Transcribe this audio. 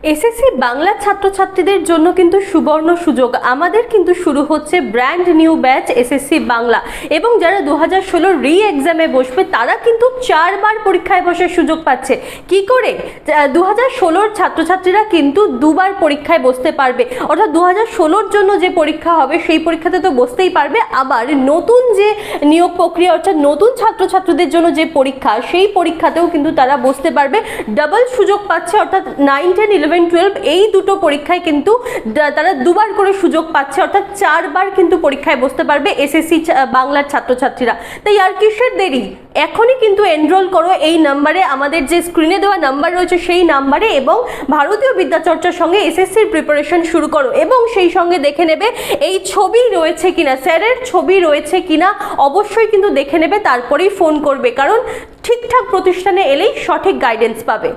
SSC Bangla ছাত্রছাত্রীদের জন্য কিন্তু সুবর্ণ সুযোগ। আমাদের কিন্তু শুরু হচ্ছে brand new batch SSC Bangla, এবং যারা 2016 রি এক্সামে বসবে তারা কিন্তু 4বার পরীক্ষায় বসার সুযোগ পাচ্ছে। কি করে? 2016 ছাত্রছাত্রীরা কিন্তু 2বার পরীক্ষায় বসতে পারবে, অর্থাৎ 2016 জন্য যে পরীক্ষা হবে সেই পরীক্ষাতে তো বসতেই পারবে, আবার নতুন যে নিয়োগ প্রক্রিয়া অর্থাৎ নতুন ছাত্রছাত্রীদের জন্য যে পরীক্ষা সেই পরীক্ষাতেও কিন্তু তারা বসতে পারবে। ডাবল সুযোগ পাচ্ছে, অর্থাৎ 9, 10, 11, 12 এই দুটো পরীক্ষায় কিন্তু তারা 2বার করে সুযোগ পাচ্ছে, অর্থাৎ 4বার কিন্তু পরীক্ষায় বসতে পারবে এসএসসি বাংলার ছাত্রছাত্রীরা। তাই আর কিসের দেরি, এখনই কিন্তু এনরোল করো এই নাম্বারে, আমাদের যে স্ক্রিনে দেওয়া নাম্বার রয়েছে সেই নাম্বারে, এবং ভারতীয় বিদ্যাচর্চার সঙ্গে এসএসসির প্রিপারেশন শুরু করো, এবং সেই সঙ্গে দেখে নেবে এই ছবি রয়েছে কিনা, স্যারের ছবি রয়েছে কিনা অবশ্যই কিন্তু দেখে নেবে, তারপরেই ফোন করবে, কারণ ঠিকঠাক প্রতিষ্ঠানে এলেই সঠিক গাইডেন্স পাবে।